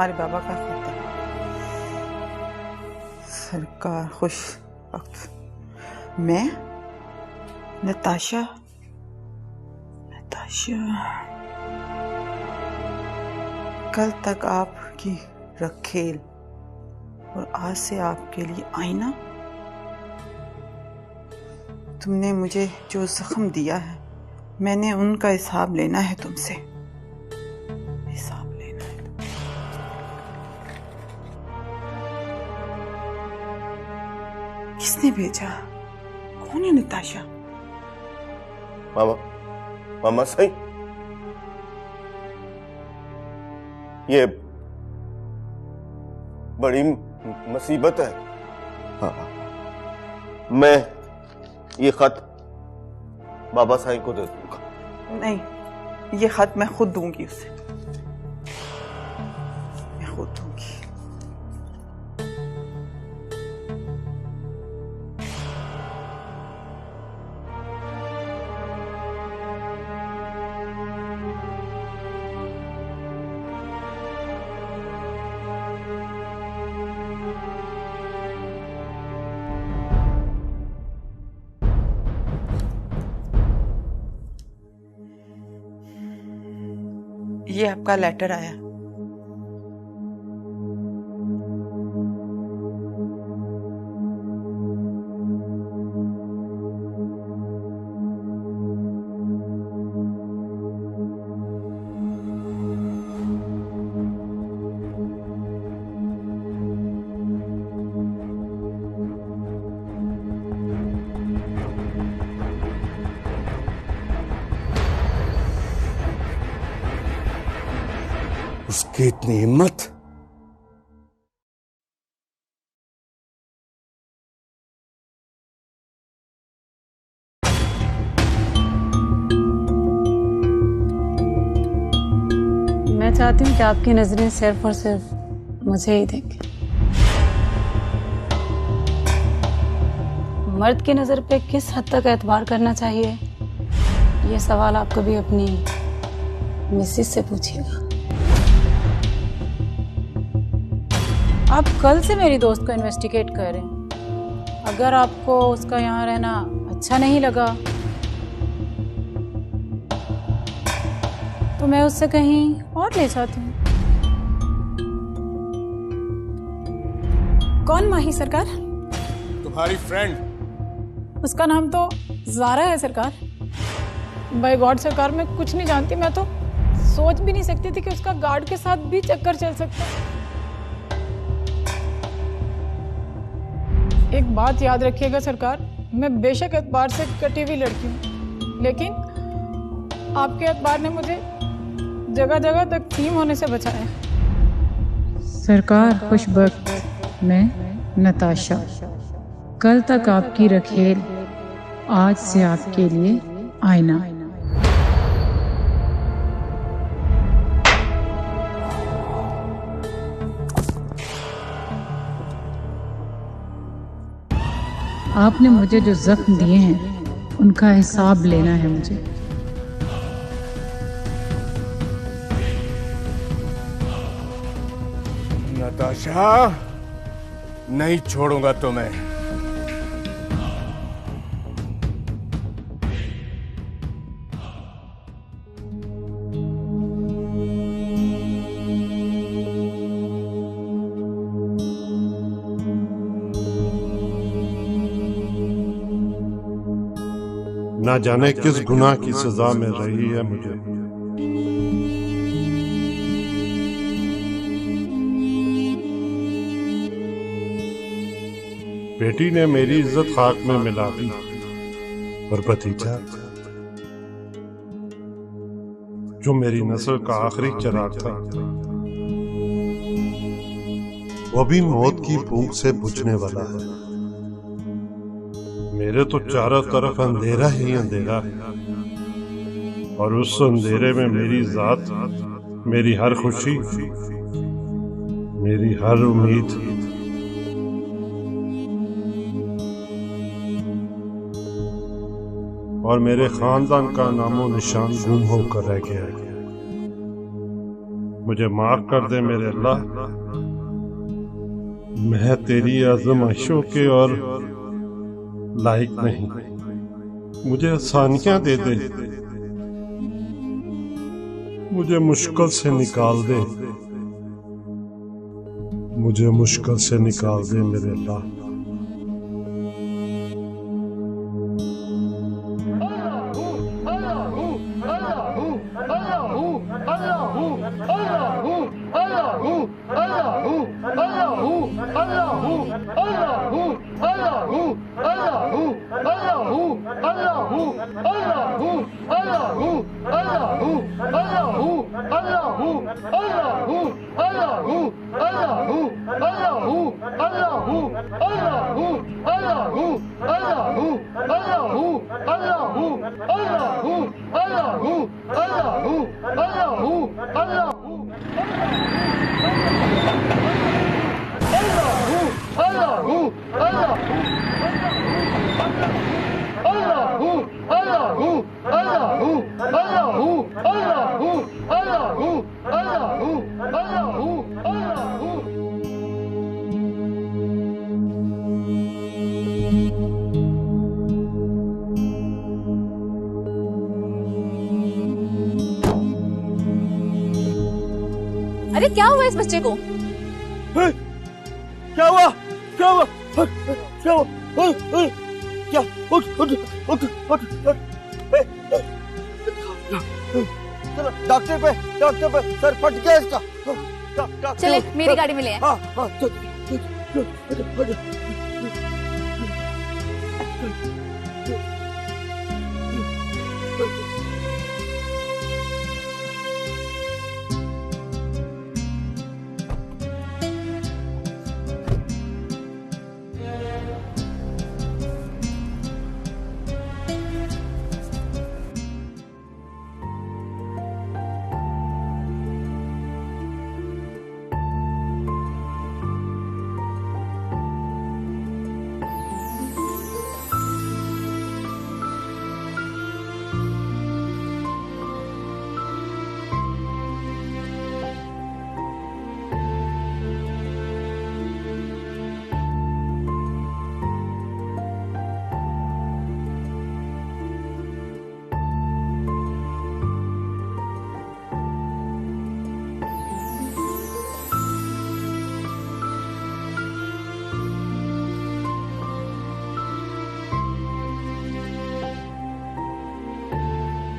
तुम्हारे बाबा का खत है। सरकार खुश वक्त। मैं नताशा कल तक आपकी रखेल और आज से आपके लिए आईना। तुमने मुझे जो जख्म दिया है मैंने उनका हिसाब लेना है तुमसे। हिसाब लेना है। किसने भेजा? कौन है नताशा? मामा सही, ये बड़ी मुसीबत है। हाँ, मैं ये खत बाबा साईं को दे दूंगा। नहीं, ये खत मैं खुद दूंगी उसे। मैं खुद दूंगी। ये आपका लेटर आया। उसकी इतनी हिम्मत! मैं चाहती हूँ कि आपकी नजरें सिर्फ और सिर्फ मुझे ही देखें। मर्द की नजर पे किस हद तक एतबार करना चाहिए, ये सवाल आप कभी अपनी मिसेस से पूछिएगा। आप कल से मेरी दोस्त को इन्वेस्टिगेट कर रहे हैं। अगर आपको उसका यहाँ रहना अच्छा नहीं लगा तो मैं उससे कहीं और ले जाती हूँ। कौन माही सरकार? तुम्हारी फ्रेंड। उसका नाम तो ज़ारा है सरकार। बाय गॉड सरकार, मैं कुछ नहीं जानती। मैं तो सोच भी नहीं सकती थी कि उसका गार्ड के साथ भी चक्कर चल सकता है। एक बात याद रखिएगा सरकार, मैं बेशक एतबार से कटी हुई लड़की हूँ, लेकिन आपके एतबार ने मुझे जगह जगह तकसीम होने से बचाया। सरकार खुशबख्त, मैं नताशा, कल तक आपकी रखेल, आज से आपके लिए आईना। आपने मुझे जो जख्म दिए हैं उनका हिसाब लेना है मुझे। नताशा, नहीं छोड़ूंगा तुम्हें। ना जाने किस गुनाह की सजा मिल रही है मुझे। बेटी ने मेरी इज्जत खाक में मिला दी और भतीजा, जो मेरी नस्ल का आखिरी चिराग था, वो भी मौत की भूख से बुझने वाला है। मेरे तो चारों तरफ अंधेरा ही अंधेरा है और उस अंधेरे में मेरी जात, मेरी हर खुशी, मेरी हर उम्मीद और मेरे खानदान का नामो निशान गुम होकर रह गया है। मुझे माफ कर दे मेरे अल्लाह। मैं तेरी आजमाइशों के और लायक नहीं। मुझे आसानियां दे दे, मुझे मुश्किल से निकाल दे, मुझे मुश्किल से निकाल दे मेरे अल्लाह। अरे क्या हुआ इस बच्चे को? क्या हुआ? क्या हुआ? क्या हुआ? क्या? उठ उठ उठ उठ उठ। चलो डॉक्टर पे सर फट गया इसका। चले मेरी गाड़ी में ले आए। हाँ हाँ चल।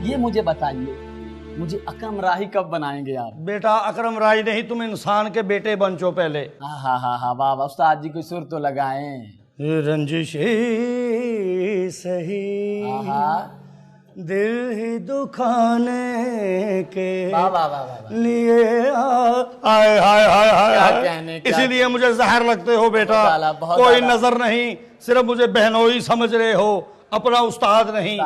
ये मुझे बताइए, मुझे अकरम राही कब बनाएंगे आप? बेटा अकरम राही नहीं, तुम इंसान के बेटे बन चो पहले। हाँ वाह वाह, उस्ताद जी कोई सुर तो लगाएं। रंजिश ही सही दिल ही दुखाने के लिए आए हाय हाय हाय। इसीलिए मुझे जहर लगते हो बेटा, कोई नजर नहीं, सिर्फ मुझे बहनोई समझ रहे हो, अपना उस्ताद नहीं।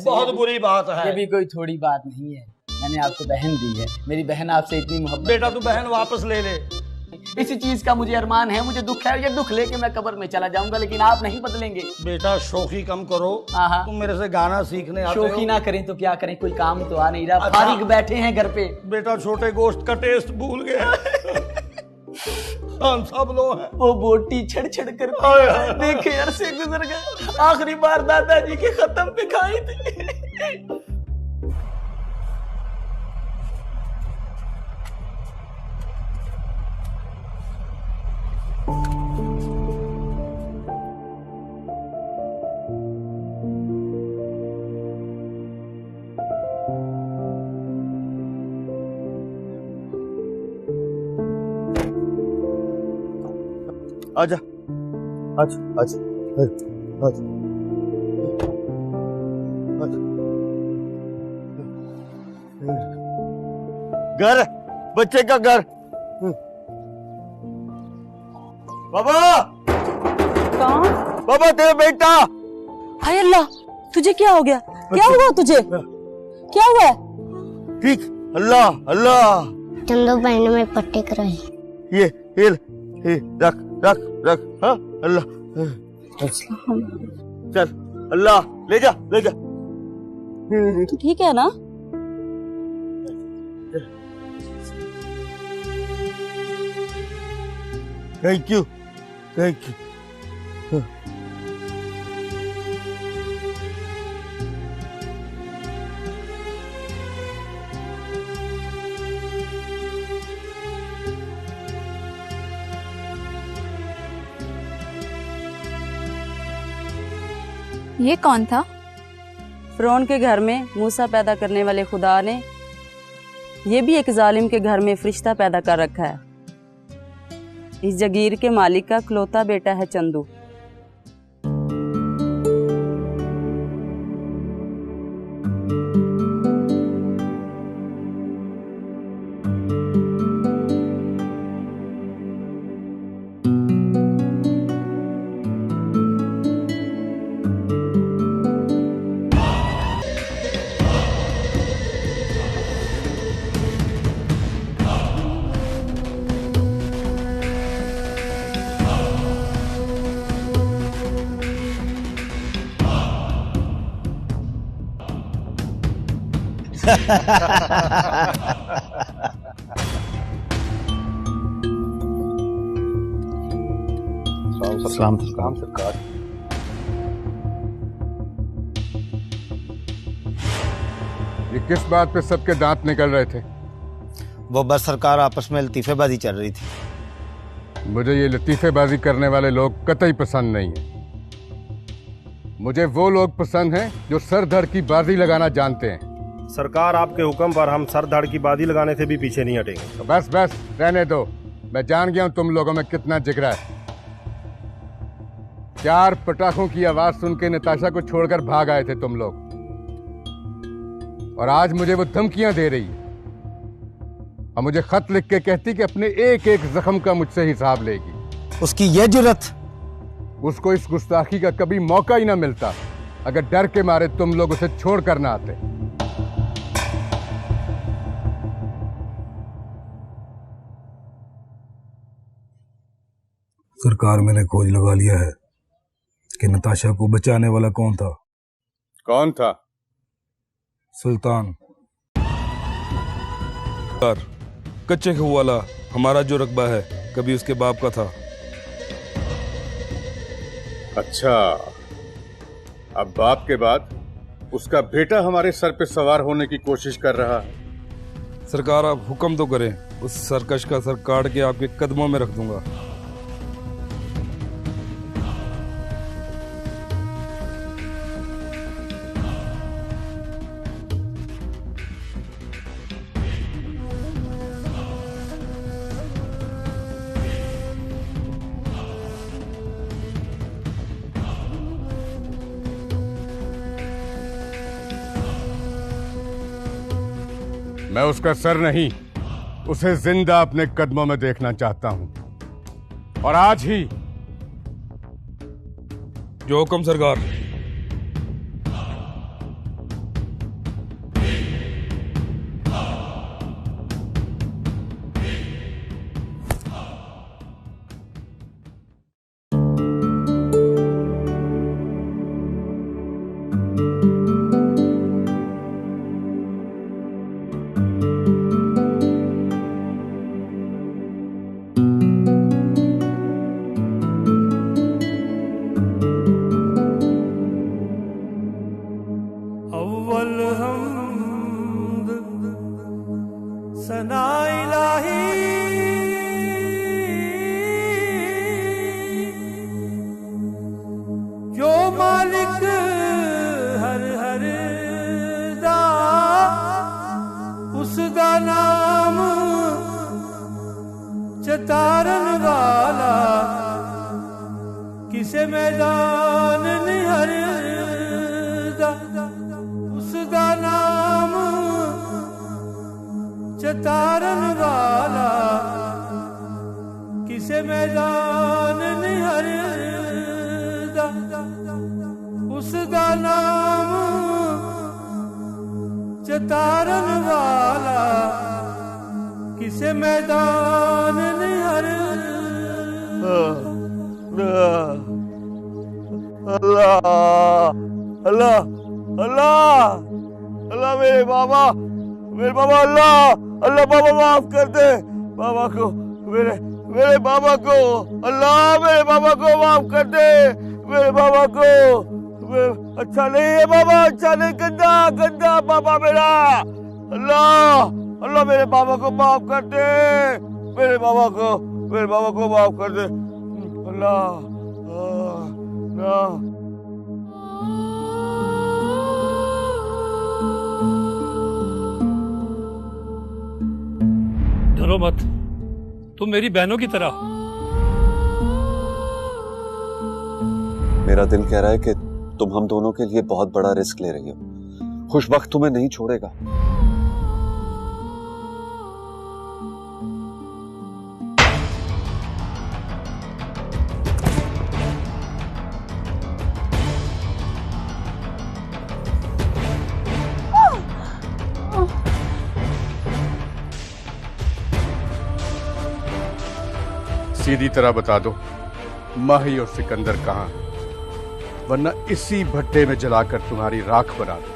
बहुत बुरी बात है। ये भी कोई थोड़ी बात नहीं है, मैंने आपको बहन दी है, मेरी बहन आपसे इतनी मोहब्बत। बेटा तू बहन वापस ले ले। इसी चीज का मुझे अरमान है, मुझे दुख है, ये दुख लेके मैं कब्र में चला जाऊंगा, लेकिन आप नहीं बदलेंगे। बेटा शोखी कम करो, तुम मेरे से गाना सीखने आते हो। शोखी ना करें तो क्या करें, कोई काम तो आ नहीं रहा, फारिग बैठे हैं घर पे। बेटा छोटे गोश्त का टेस्ट भूल गया। हम सब लोग हैं। वो बोटी छड़ छड़ कर देखे अरसे गुजर गए, आखिरी बार दादाजी के खत्म पे खाई थी। आजा आजा आजा आजा घर, बच्चे का घर। बाबा कौन? बाबा तेरा बेटा। हाय अल्लाह, तुझे क्या हो गया? क्या हुआ तुझे? क्या हुआ? ठीक, अल्लाह अल्लाह। तुम दो बहनों में पट्टे कराए। ये रख रख रख। हाँ अल्लाह, चल अल्लाह ले जा ले जा। तू ठीक है ना? Thank you, thank you. ये कौन था? फिरौन के घर में मूसा पैदा करने वाले खुदा ने ये भी एक जालिम के घर में फरिश्ता पैदा कर रखा है। इस जगीर के मालिक का इकलौता बेटा है चंदू। सलाम सरकार। ये किस बात पे सबके दांत निकल रहे थे? वो बस सरकार आपस में लतीफेबाजी चल रही थी। मुझे ये लतीफेबाजी करने वाले लोग कतई पसंद नहीं है। मुझे वो लोग पसंद हैं जो सर धड़ की बाजी लगाना जानते हैं। सरकार, आपके हुक्म पर हम सर धड़ की बाजी लगाने से भी पीछे नहीं हटेंगे। तो बस बस रहने दो। मैं जान गया हूं तुम लोगों में कितना जिगरा है। 4 पटाखों की आवाज सुन के नताशा को छोड़कर भाग आए थे तुम लोग, और आज मुझे वो धमकियां दे रही है और मुझे खत लिख के कहती कि अपने एक एक जख्म का मुझसे हिसाब लेगी। उसकी ये जुर्रत! उसको इस गुस्ताखी का कभी मौका ही ना मिलता अगर डर के मारे तुम लोग उसे छोड़ कर ना आते। सरकार, मैंने खोज लगा लिया है कि नताशा को बचाने वाला कौन था। कौन था? सुल्तान। कच्चे खूह वाला हमारा जो रकबा है कभी उसके बाप का था। अच्छा, अब बाप के बाद उसका बेटा हमारे सर पे सवार होने की कोशिश कर रहा है। सरकार, आप हुक्म तो करें, उस सरकश का सर काट के आपके कदमों में रख दूंगा। मैं उसका सर नहीं, उसे जिंदा अपने कदमों में देखना चाहता हूं, और आज ही। जो हुक्म सरकार। चतारन वाला किसे मैदान निहर दा, उसका नाम चतारन वाला किसे मैदान निहर दा, उसका नाम चतारन वाला किसे मैदान निहर। अल्लाह अल्लाह अल्लाह अल्लाह, मेरे बाबा अल्लाह अल्लाह, बाबा माफ कर दे बाबा को, मेरे बाबा को, अल्लाह मेरे बाबा को माफ कर दे, मेरे बाबा को। अच्छा नहीं है बाबा, अच्छा नहीं, गंदा गंदा बाबा मेरा। अल्लाह अल्लाह मेरे बाबा को माफ कर दे, मेरे बाबा को माफ कर दे। अल्लाह डरो मत, तुम मेरी बहनों की तरह। मेरा दिल कह रहा है कि तुम हम दोनों के लिए बहुत बड़ा रिस्क ले रही हो। खुशबख्त तुम्हें नहीं छोड़ेगा। सीधी तरह बता दो माही और सिकंदर कहां है, वरना इसी भट्टे में जलाकर तुम्हारी राख बना दो।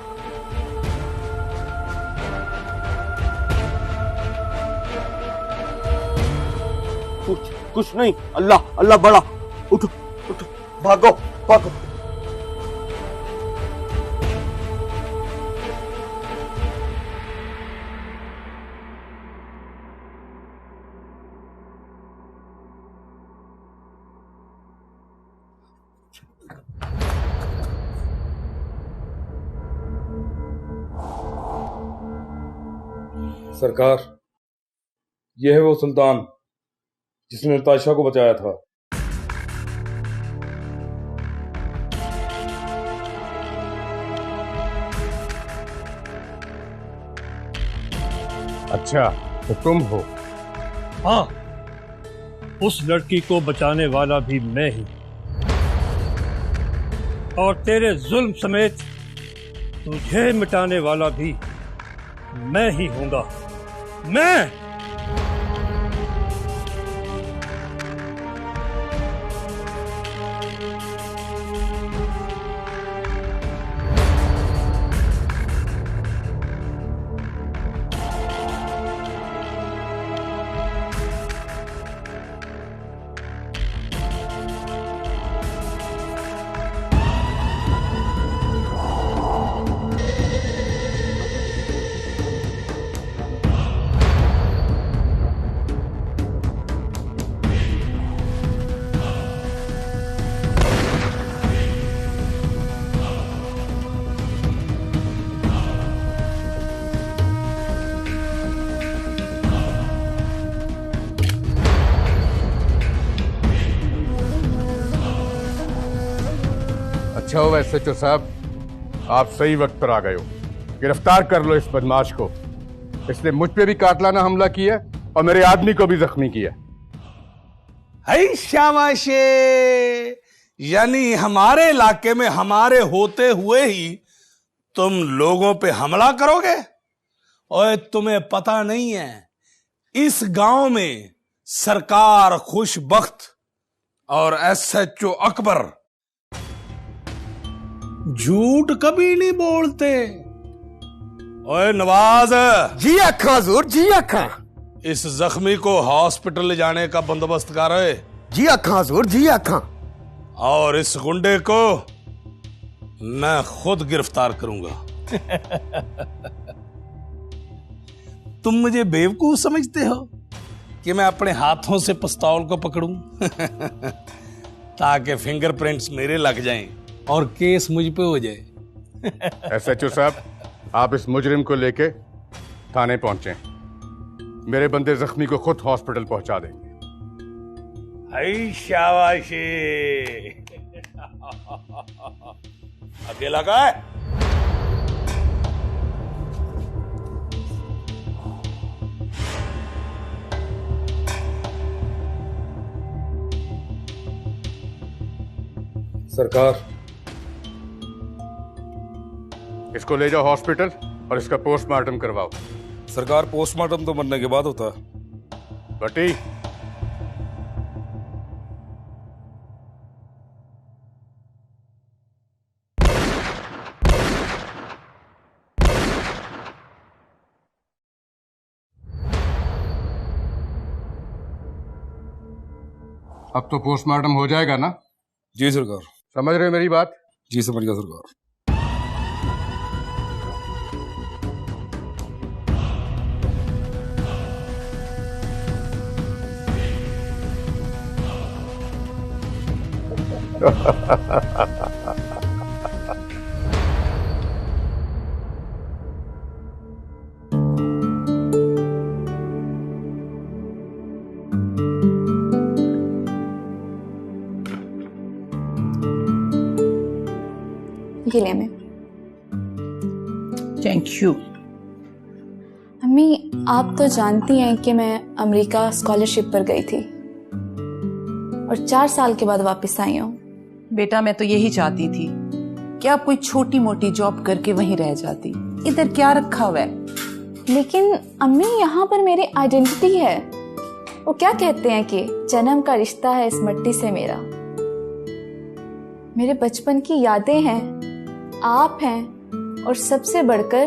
कुछ नहीं, अल्लाह अल्लाह बड़ा। उठो उठो, भागो भागो। सरकार, यह है वो सुल्तान जिसने नताशा को बचाया था। अच्छा, तो तुम हो? हाँ, उस लड़की को बचाने वाला भी मैं ही, और तेरे जुल्म समेत तुझे मिटाने वाला भी मैं ही हूंगा। मैं अच्छा हो एसएचओ साहब, आप सही वक्त पर आ गए हो। गिरफ्तार कर लो इस बदमाश को। इसने मुझ पे भी कातलाना हमला किया और मेरे आदमी को भी जख्मी किया। है शाबाशे, यानी हमारे इलाके में हमारे होते हुए ही तुम लोगों पे हमला करोगे? ओए, तुम्हें पता नहीं है, इस गांव में सरकार खुशबख्त और एसएचओ अकबर झूठ कभी नहीं बोलते। ओए नवाज। जी अक्खा हुजूर, जी अक्खा। इस जख्मी को हॉस्पिटल ले जाने का बंदोबस्त कर रहे। जी अक्खा हुजूर, जी अक्खा। और इस गुंडे को मैं खुद गिरफ्तार करूंगा। तुम मुझे बेवकूफ समझते हो कि मैं अपने हाथों से पिस्तौल को पकड़ूं ताकि फिंगरप्रिंट्स मेरे लग जाएं और केस मुझ पे हो जाए। एसएचओ साहब, आप इस मुजरिम को लेके थाने पहुंचे। मेरे बंदे जख्मी को खुद हॉस्पिटल पहुंचा देंगे। हाय शाबाशी। अकेला का है? सरकार, इसको ले जाओ हॉस्पिटल और इसका पोस्टमार्टम करवाओ। सरकार, पोस्टमार्टम तो मरने के बाद होता। बटी, अब तो पोस्टमार्टम हो जाएगा ना? जी सरकार। समझ रहे हो मेरी बात? जी समझ गया सरकार। ये ले मैं। Thank you. अम्मी, आप तो जानती हैं कि मैं अमेरिका स्कॉलरशिप पर गई थी और 4 साल के बाद वापस आई हूँ। बेटा मैं तो यही चाहती थी कि आप कोई छोटी मोटी जॉब करके वहीं रह जाती। इधर क्या रखा हुआ है? लेकिन अम्मी, यहाँ पर मेरी आइडेंटिटी है। वो क्या कहते हैं कि जन्म का रिश्ता है इस मिट्टी से मेरा। मेरे बचपन की यादें हैं, आप हैं, और सबसे बढ़कर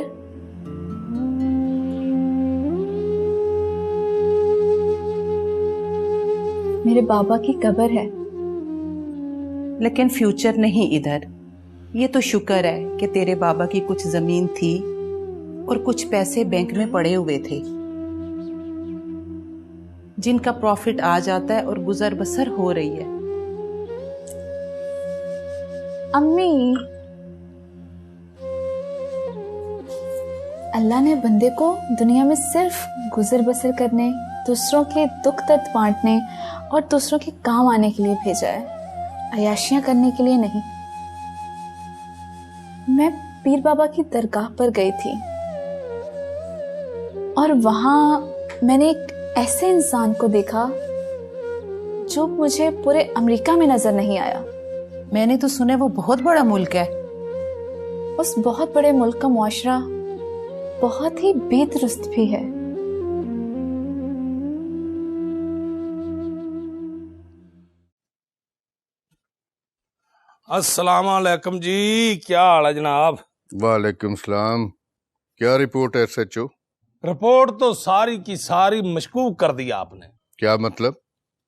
मेरे बाबा की कब्र है। लेकिन फ्यूचर नहीं इधर। ये तो शुक्र है कि तेरे बाबा की कुछ जमीन थी और कुछ पैसे बैंक में पड़े हुए थे, जिनका प्रॉफिट आ जाता है और गुजर बसर हो रही है। अम्मी, अल्लाह ने बंदे को दुनिया में सिर्फ गुजर बसर करने, दूसरों के दुख दर्द बांटने और दूसरों के काम आने के लिए भेजा है, अयाशियां करने के लिए नहीं। मैं पीर बाबा की दरगाह पर गई थी और वहां मैंने एक ऐसे इंसान को देखा जो मुझे पूरे अमेरिका में नजर नहीं आया। मैंने तो सुना वो बहुत बड़ा मुल्क है। उस बहुत बड़े मुल्क का मुआशरा बहुत ही बेदरुस्त भी है। अस्सलाम वालेकुम जी, क्या हाल है जनाब? वालेकुम सलाम। क्या रिपोर्ट है SHO? रिपोर्ट तो सारी की सारी मशकूक कर दी आपने। क्या मतलब?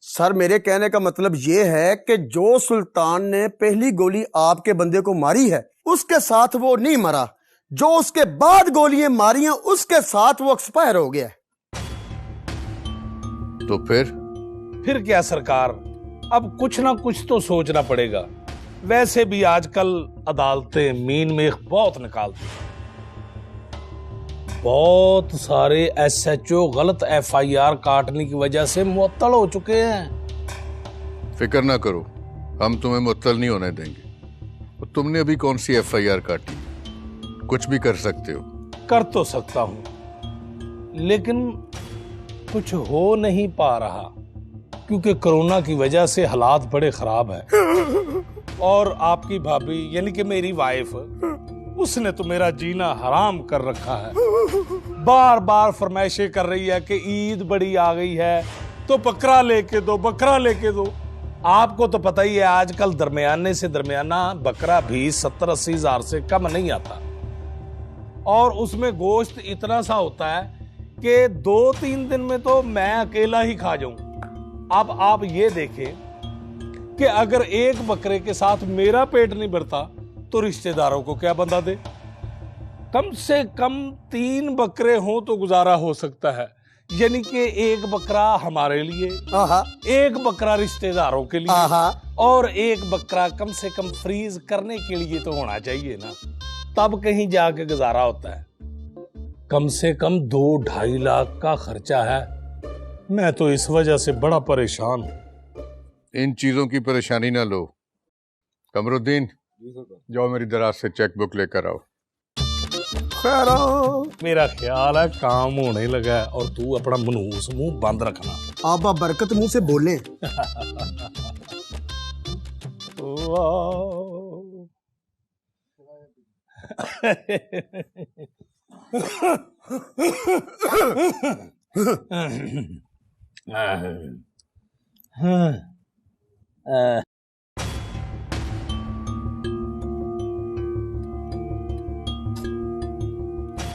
सर, मेरे कहने का मतलब ये है कि जो सुल्तान ने पहली गोली आपके बंदे को मारी है उसके साथ वो नहीं मरा, जो उसके बाद गोलियां मारी हैं उसके साथ वो एक्सपायर हो गया। तो फिर क्या सरकार, अब कुछ ना कुछ तो सोचना पड़ेगा। वैसे भी आजकल अदालतें मीन में बहुत निकालती हैं। बहुत सारे SHO गलत FIR काटने की वजह से मुअत्तल हो चुके हैं। फिक्र ना करो, हम तुम्हें मुअत्तल नहीं होने देंगे। और तुमने अभी कौन सी FIR काटी? कुछ भी कर सकते हो। कर तो सकता हूं, लेकिन कुछ हो नहीं पा रहा क्योंकि कोरोना की वजह से हालात बड़े खराब हैं। और आपकी भाभी यानी कि मेरी वाइफ, उसने तो मेरा जीना हराम कर रखा है। बार बार फरमाइशें कर रही है कि ईद बड़ी आ गई है तो बकरा लेके दो, बकरा लेके दो। आपको तो पता ही है आजकल दरमियाने से दरमियाना बकरा भी 70-80 हजार से कम नहीं आता, और उसमें गोश्त इतना सा होता है कि 2-3 दिन में तो मैं अकेला ही खा जाऊं। अब आप ये देखें कि अगर एक बकरे के साथ मेरा पेट नहीं भरता तो रिश्तेदारों को क्या बंदा दे। कम से कम 3 बकरे हों तो गुजारा हो सकता है, यानी कि एक बकरा हमारे लिए, एक बकरा रिश्तेदारों के लिए, और एक बकरा कम से कम फ्रीज करने के लिए तो होना चाहिए ना, तब कहीं जाके गुजारा होता है। कम से कम 2-2.5 लाख का खर्चा है। मैं तो इस वजह से बड़ा परेशान हूँ। इन चीजों की परेशानी ना लो। कमरुद्दीन, जाओ मेरी दराज से चेक बुक लेकर आओ। मेरा ख्याल है काम होने लगा है, और तू अपना मनहूस मुंह बंद रखना। आप बरकत मुंह से बोलें।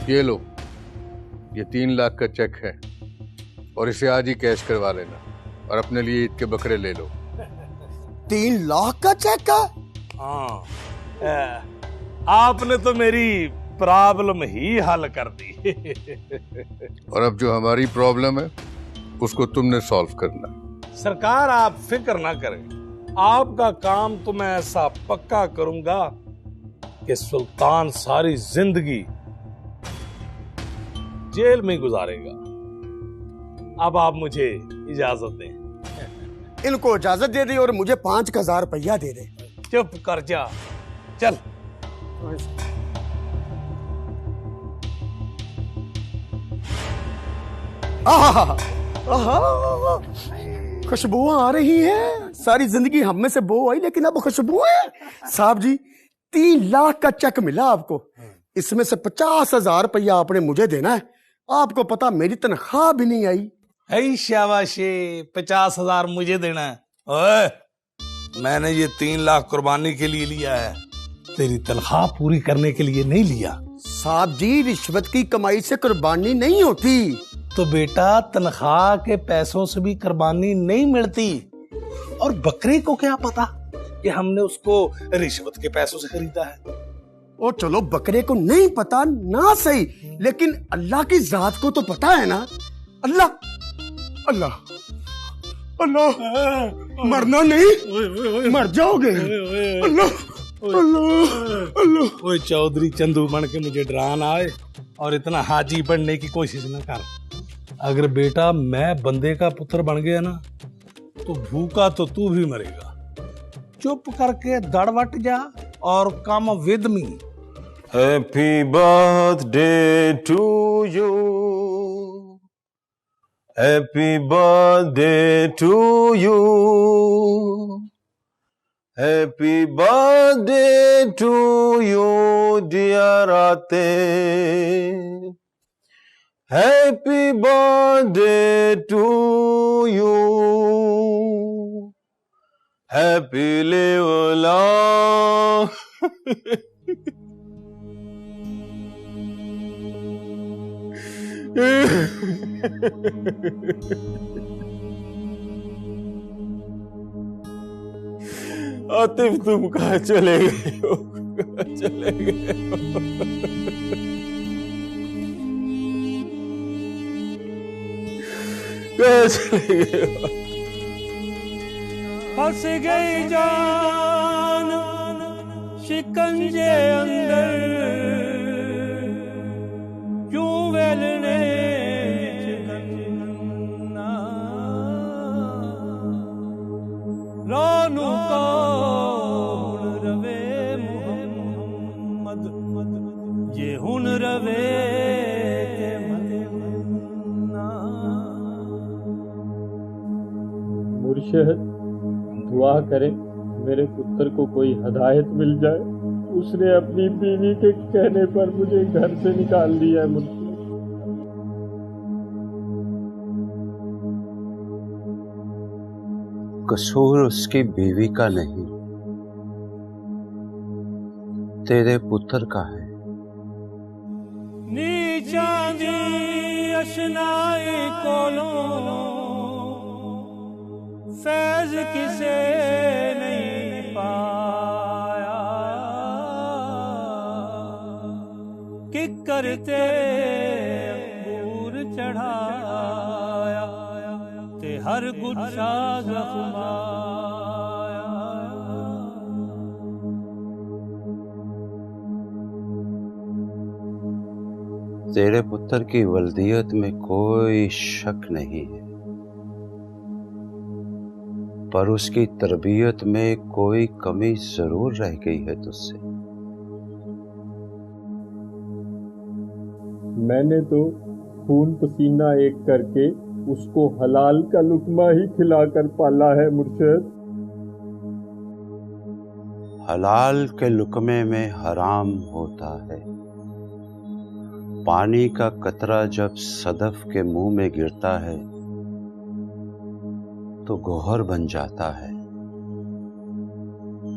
ये लो, ये 3 लाख का चेक है और इसे आज ही कैश करवा लेना और अपने लिए ईद के बकरे ले लो। 3 लाख का चेक है? हाँ, आपने तो मेरी प्रॉब्लम ही हल कर दी। और अब जो हमारी प्रॉब्लम है उसको तुमने सॉल्व करना। सरकार आप फिक्र ना करें, आपका काम तो मैं ऐसा पक्का करूंगा कि सुल्तान सारी जिंदगी जेल में गुजारेगा। अब आप मुझे इजाजत दें। इनको इजाजत दे दे और मुझे 5,000 रुपया दे दे। चुप कर जा, चल। खुशबुआं आ रही हैं। सारी जिंदगी हम में से बो आई, लेकिन अब खुशबू है। साहब जी 3 लाख का चेक मिला आपको, इसमें से 50,000 रुपया आपने मुझे देना है। आपको पता मेरी तनख्वाह भी नहीं आई। है शाबाशी, 50,000 मुझे देना है। ओए, मैंने ये 3 लाख कुर्बानी के लिए लिया है, तेरी तनख्वाह पूरी करने के लिए नहीं लिया। साहब जी रिश्वत की कमाई से कुर्बानी नहीं होती। तो बेटा तनख्वाह के पैसों से भी कुर्बानी नहीं मिलती। और बकरे को क्या पता कि हमने उसको रिश्वत के पैसों से खरीदा है। ओ चलो बकरे को नहीं पता ना सही, लेकिन अल्लाह की जात को तो पता है ना। अल्लाह अल्लाह अल्लाह, मरना नहीं, मर जाओगे। अल्लाह अल्लाह अल्लाह। ओए चौधरी चंदू बन के मुझे डरा ना आए और इतना हाजी बनने की कोशिश न कर। अगर बेटा मैं बंदे का पुत्र बन गया ना, तो भूखा तो तू भी मरेगा। चुप करके दड़वट जा और come with me. Happy birthday to you, happy birthday to you, happy birthday to you dear आते, happy birthday to you, happy live long. Atif तुम कहाँ चले गए हो? चले गए हो? कहाँ चले गए हो? फंस गई जान शिकंजे अंदर, क्यों वेलने रानू कौन रवे मुहम्मद, ये हुन रवे के मुर्शिद दुआ करें मेरे पुत्र को कोई हदायत मिल जाए। उसने अपनी बीवी के कहने पर मुझे घर से निकाल दिया है। मुझे कसूर उसकी बीवी का नहीं, तेरे पुत्र का है। नीचा दी अशनाई कोलों फैज किसे नहीं पाया, कि करते अंगूर चढ़ाया ते हर गुच्छा जख्माया। तेरे पुत्र की वल्दियत में कोई शक नहीं है, पर उसकी तरबियत में कोई कमी जरूर रह गई है तुझसे। मैंने तो खून पसीना एक करके उसको हलाल का लुकमा ही खिलाकर पाला है मुर्शिद। हलाल के लुकमे में हराम होता है। पानी का कतरा जब सदफ के मुंह में गिरता है तो गोहर बन जाता है,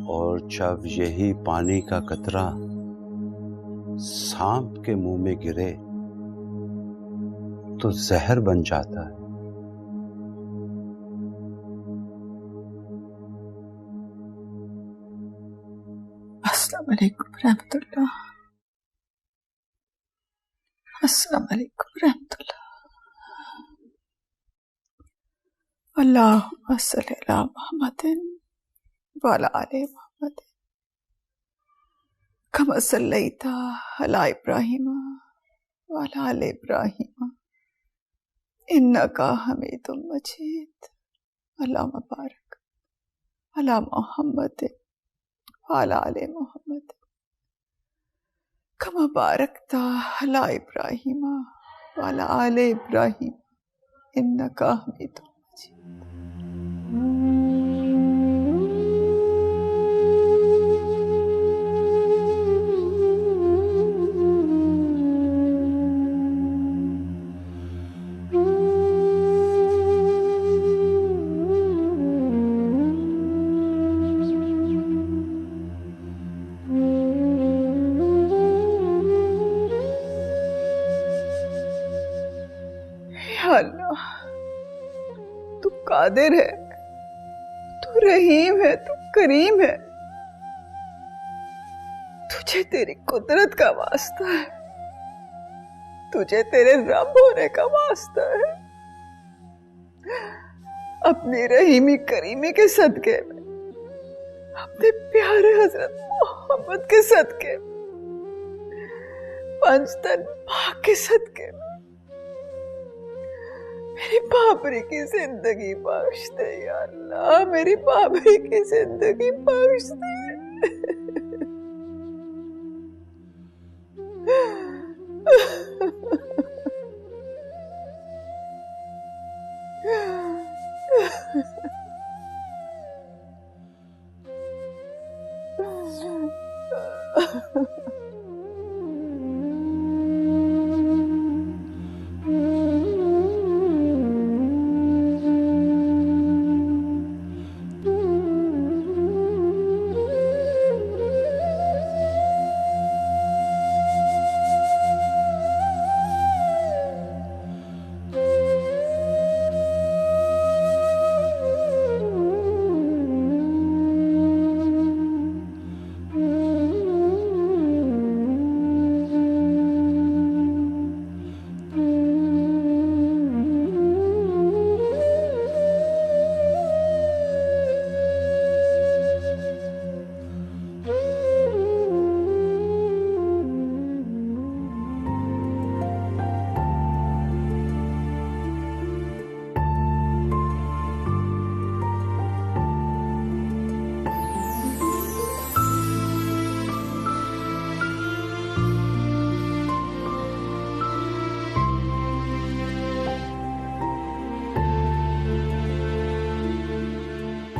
और जब यही पानी का कतरा सांप के मुंह में गिरे तो जहर बन जाता है। अस्सलाम वालेकुम रहमतुल्लाह। अस्सलाम वालेकुम रहमतुल्लाह। अल्लाहुम्मा सल्ली अला मुहम्मदिन व अला आलि मुहम्मद कमा सल्लैता अला इब्राहीम व अला आलि इब्राहीम इन्नका हमीदुम मजीद। अल्लाहुम्मा बारिक अला मुहम्मद व अला आलि मुहम्मद कमा बारकता अला इब्राहीम व अला आलि इब्राहीम इन्नका हमीदुम। अल्लाह तू कादिर है, तू रहीम है, तू करीम है। तुझे तेरी कुदरत का वास्ता है, तुझे तेरे रब होने का वास्ता है। अपनी रहीमी करीमी के सदके में, अपने प्यारे हजरत मोहम्मद के सदके में, पंचतन पाक के सदके में मेरी बाबरी की जिंदगी बख्श दे या अल्लाह, मेरी बाबरी की जिंदगी बख्श दे।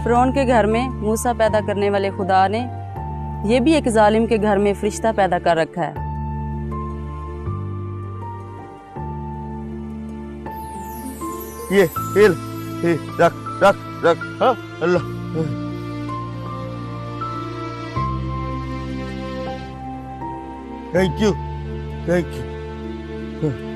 फ़िरौन के घर में मूसा पैदा करने वाले खुदा ने ये भी एक जालिम के घर में फरिश्ता पैदा कर रखा है। ये रख रख रख। हाँ अल्लाह। Thank you thank you.